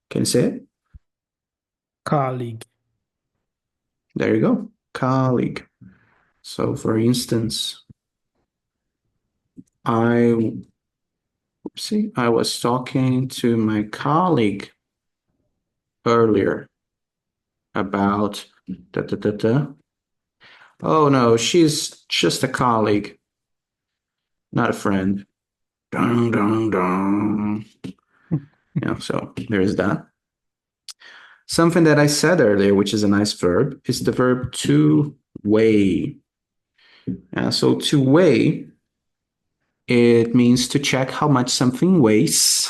A: Can you say it?
B: Colleague.
A: There you go, colleague. So for instance, I I was talking to my colleague earlier about da da da da. Oh no, she's just a colleague, not a friend. Dun, dun, dun. Yeah, so there's that. Something that I said earlier, which is a nice verb, is the verb to weigh. So to weigh, it means to check how much something weighs.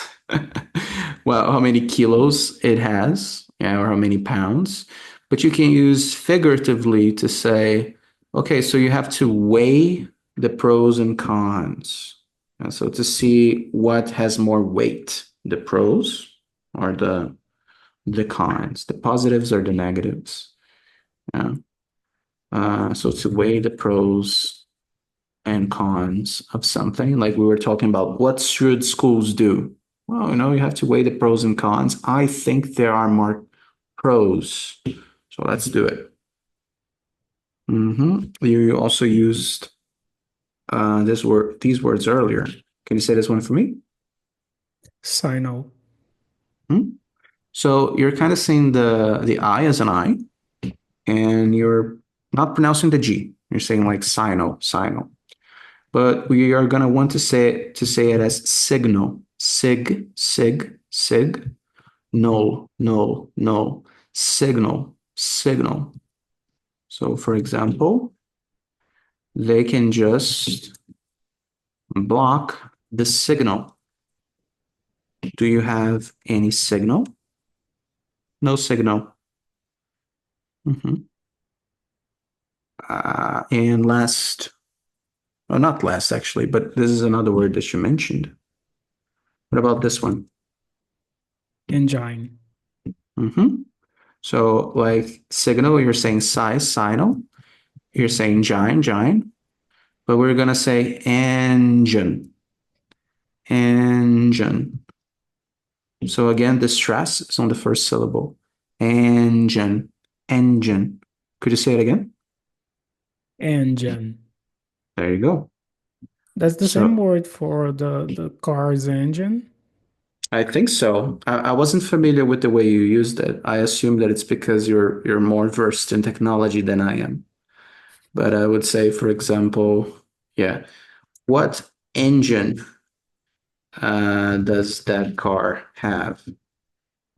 A: Well, how many kilos it has, yeah, or how many pounds. But you can use figuratively to say, okay, so you have to weigh the pros and cons. And so to see what has more weight, the pros or the cons, the positives or the negatives. Yeah. So to weigh the pros and cons of something, like we were talking about, what should schools do? Well, you have to weigh the pros and cons. I think there are more pros, so let's do it. You also used these words earlier. Can you say this one for me?
B: Signal.
A: Hmm? So you're kind of saying the I as an I, and you're not pronouncing the G. You're saying like sino, sino. But we are gonna want to say it as signal, sig, null, null, null, signal, signal. So for example, they can just block the signal. Do you have any signal? No signal. Mhm. And last, well, not last actually, but this is another word that you mentioned. What about this one?
B: Engine.
A: So like signal, you're saying size, signal. You're saying giant, giant. But we're gonna say engine, engine. So again, the stress is on the first syllable. Engine, engine. Could you say it again?
B: Engine.
A: There you go.
B: That's the same
A: So
B: word for the car's engine.
A: I think so. I wasn't familiar with the way you used it. I assume that it's because you're more versed in technology than I am. But I would say, for example, yeah, what engine does that car have?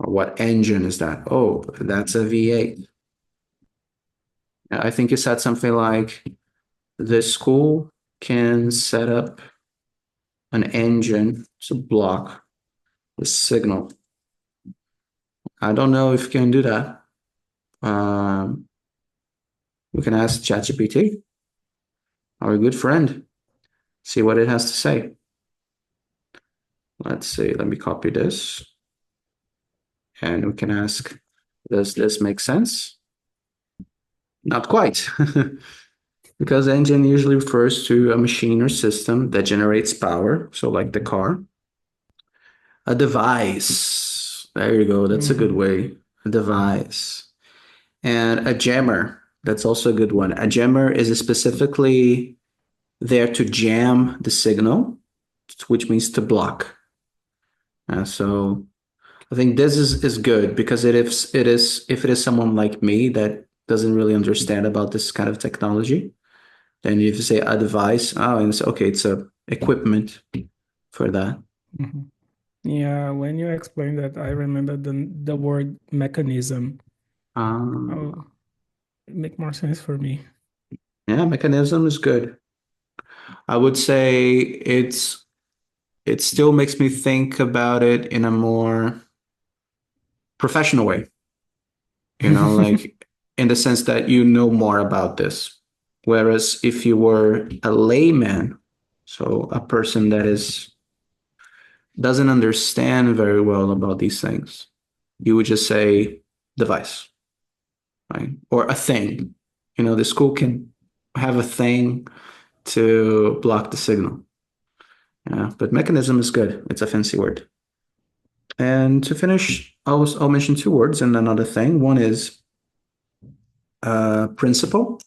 A: Or what engine is that? Oh, that's a V8. I think you said something like the school can set up an engine to block the signal. I don't know if you can do that. Um, we can ask ChatGPT, our good friend, see what it has to say. Let's see, let me copy this. And we can ask, does this make sense? Not quite. Because engine usually refers to a machine or system that generates power, so like the car. A device. There you go. That's a good
B: Hmm.
A: way. A device. And a jammer. That's also a good one. A jammer is specifically there to jam the signal, which means to block. So I think this is good because if it is someone like me that doesn't really understand about this kind of technology, then if you say a device, oh, and it's okay, it's a equipment for that.
B: Hmm. Yeah, when you explain that, I remember the word mechanism.
A: Um,
B: Oh, it make more sense for me.
A: yeah, mechanism is good. I would say it still makes me think about it in a more professional way, like in the sense that you know more about this. Whereas if you were a layman, so a person that is doesn't understand very well about these things, you would just say device, right? Or a thing. The school can have a thing to block the signal. Yeah, but mechanism is good. It's a fancy word. And to finish, I'll mention two words and another thing. One is principal.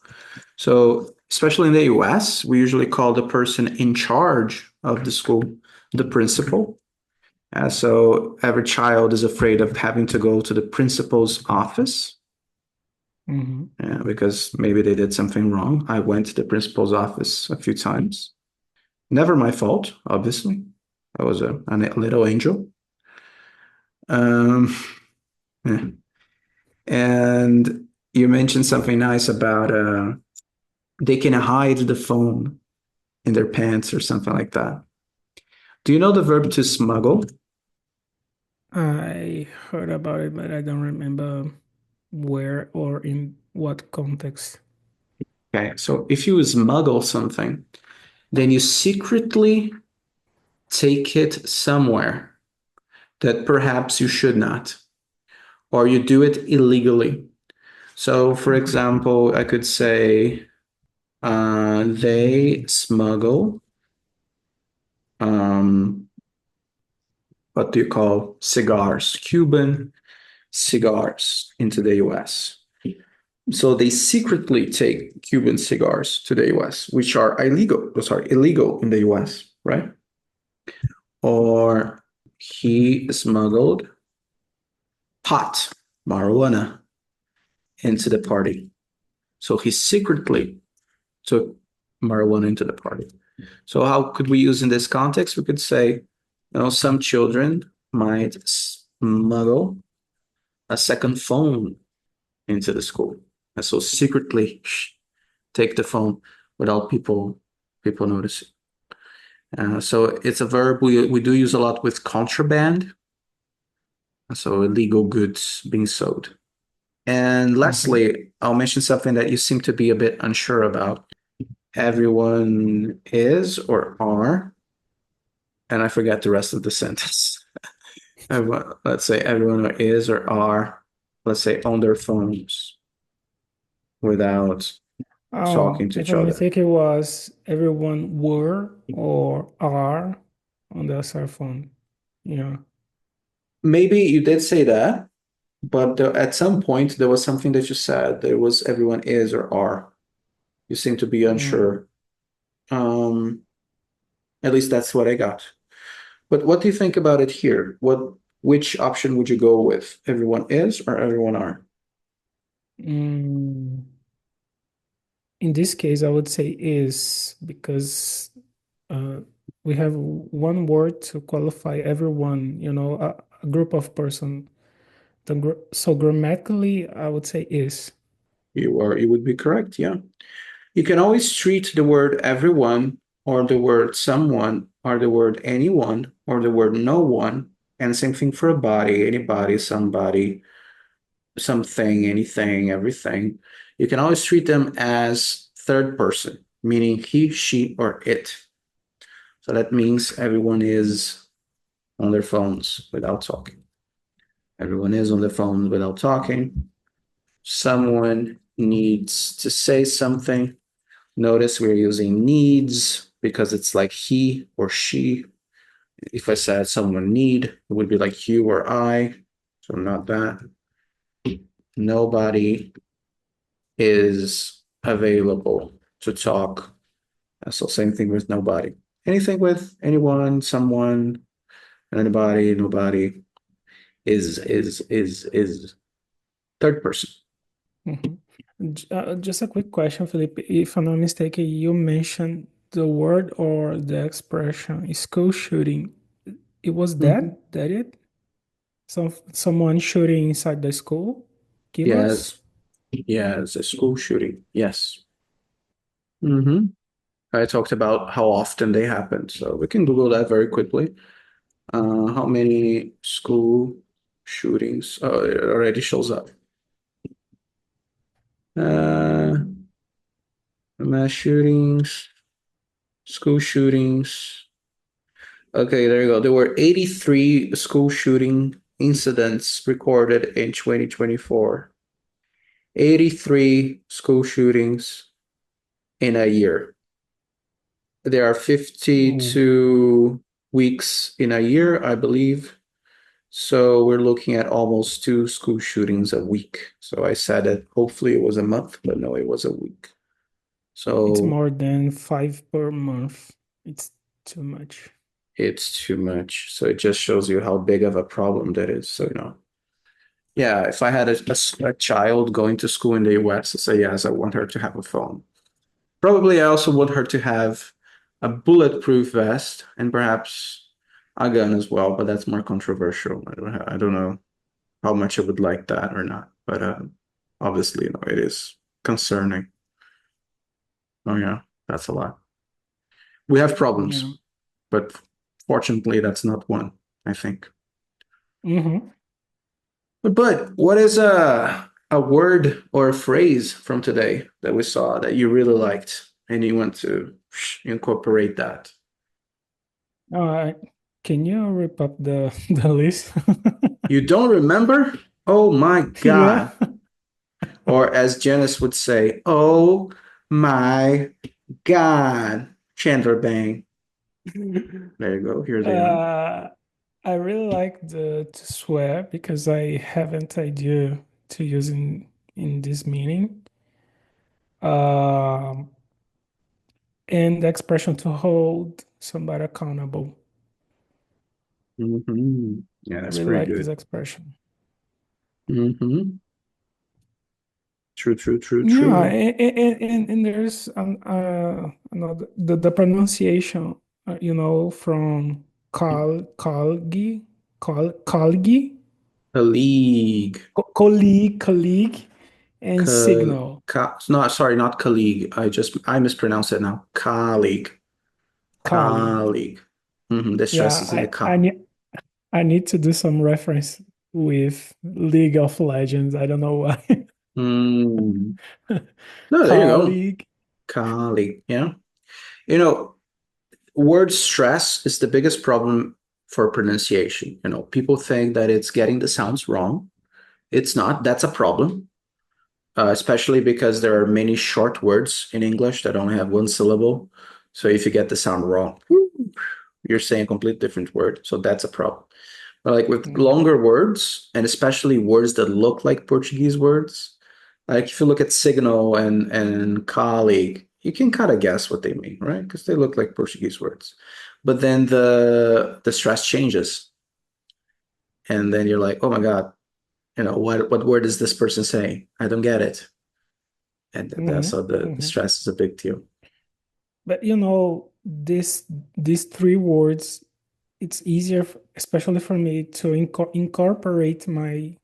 A: So, especially in the US, we usually call the person in charge of the school the principal. So, every child is afraid of having to go to the principal's office
B: Hmm.
A: because maybe they did something wrong. I went to the principal's office a few times. Never my fault, obviously. I was a little angel. Um, yeah. And you mentioned something nice about they can hide the phone in their pants or something like that. Do you know the verb to smuggle?
B: I heard about it, but I don't remember where or in what context.
A: Okay, so if you smuggle something, then you secretly take it somewhere that perhaps you should not, or you do it illegally. So, for example, I could say they smuggle, um, what do you call cigars, Cuban cigars into the US. So they secretly take Cuban cigars to the US, which are illegal in the US, right? Or he smuggled pot, marijuana, into the party. So he secretly took marijuana into the party. So how could we use in this context? We could say, some children might smuggle a second phone into the school. And so secretly take the phone without people noticing. So it's a verb we do use a lot with contraband, so illegal goods being sold. And
B: Mhm.
A: lastly, I'll mention something that you seem to be a bit unsure about. Everyone is or are, and I forgot the rest of the sentence. Let's say everyone is or are, let's say, on their phones without talking to
B: If
A: each
B: I'm
A: other.
B: mistaken, it was everyone were or are on their cell phone. Yeah.
A: Maybe you did say that, but at some point there was something that you said. There was everyone is or are. You seem to be
B: Mm.
A: unsure. Um, at least that's what I got. But what do you think about it here? Which option would you go with? Everyone is or everyone are?
B: Mm, in this case, I would say is because uh, we have one word to qualify everyone, a group of person. So grammatically, I would say is.
A: You would be correct, yeah. You can always treat the word everyone or the word someone or the word anyone or the word no one. And same thing for a body, anybody, somebody, something, anything, everything. You can always treat them as third person, meaning he, she, or it. So that means everyone is on their phones without talking. Everyone is on their phones without talking. Someone needs to say something. Notice we're using needs because it's like he or she. If I said someone need, it would be like you or I. So not that. Nobody is available to talk. So same thing with nobody. Anything with anyone, someone, anybody, nobody is third person.
B: Mhm. Just a quick question, Felipe. If I'm not mistaken, you mentioned the word or the expression school shooting. It was
A: Mhm.
B: that it? Someone shooting inside the school? Give us?
A: Yes, yes, a school shooting. Yes. Hmm. I talked about how often they happen, so we can Google that very quickly. How many school shootings? Oh, it already shows up. Uh, mass shootings, school shootings. Okay, there you go. There were 83 school shooting incidents recorded in 2024. 83 school shootings in a year. There are
B: Oh,
A: 52 weeks in a year, I believe. So we're looking at almost two school shootings a week. So I said that hopefully it was a month, but no, it was a week.
B: it's
A: So
B: more than five per month. It's too much.
A: it's too much. So it just shows you how big of a problem that is. So, yeah, if I had a child going to school in the US, I say, yes, I want her to have a phone. Probably I also want her to have a bulletproof vest and perhaps a gun as well, but that's more controversial. I don't know how much I would like that or not. But obviously, it is concerning. Oh yeah, that's a lot. We have
B: Yeah.
A: problems, but fortunately, that's not one, I think.
B: Mm-hmm.
A: But what is a word or a phrase from today that we saw that you really liked and you want to incorporate that?
B: All right. Can you rip up the the list?
A: You don't remember? Oh my
B: Yeah.
A: God. Or as Janice would say, oh my God. Chandler Bang. There you go. Here they are.
B: Uh, I really like the to swear because I haven't idea to use in this meaning. Um, and the expression to hold somebody accountable.
A: Yeah,
B: I
A: that's
B: really
A: pretty
B: like this
A: good.
B: expression.
A: hmm True, true, true,
B: Yeah,
A: true.
B: and there's another the pronunciation, from colleague,
A: Colleague.
B: colleague, and signal,
A: No, sorry, not colleague. I mispronounced it now. Colleague.
B: colleague.
A: Colleague. The stress
B: Yeah,
A: is in the
B: I
A: car.
B: need to do some reference with League of Legends. I don't know why.
A: Mm. No, there you go.
B: Colleague.
A: Colleague. Yeah. You know, word stress is the biggest problem for pronunciation. People think that it's getting the sounds wrong. It's not. That's a problem, especially because there are many short words in English that only have one syllable. So if you get the sound wrong, you're saying a complete different word. So that's a problem. But like with
B: Mm,
A: longer words, and especially words that look like Portuguese words, like if you look at signal and colleague, you can kind of guess what they mean, right? Because they look like Portuguese words. But then the stress changes, and then you're like, oh my God, what word is this person saying? I don't get it. And that's
B: Hmm.
A: how the
B: Hmm.
A: stress is a big deal.
B: But you know, these three words, it's easier, especially for me, to incorporate my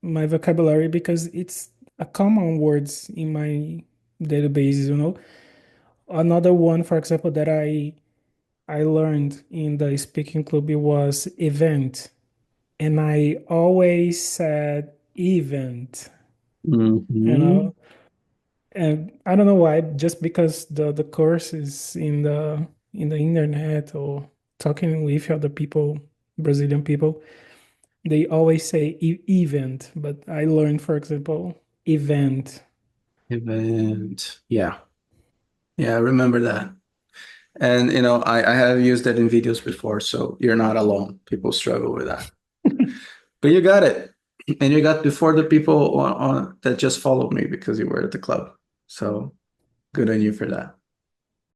B: vocabulary because it's a common words in my database, you know. Another one, for example, that I learned in the speaking club it was event, and I always said event, you
A: Hmm.
B: know. And I don't know why, just because the course is in the internet or talking with other people, Brazilian people, they always say event, but I learned, for example, event.
A: Event. Yeah. Yeah, I remember that. And I have used that in videos before, so you're not alone. People struggle with that. But you got it. And you got before the people that just followed me because you were at the club. So good on you for that.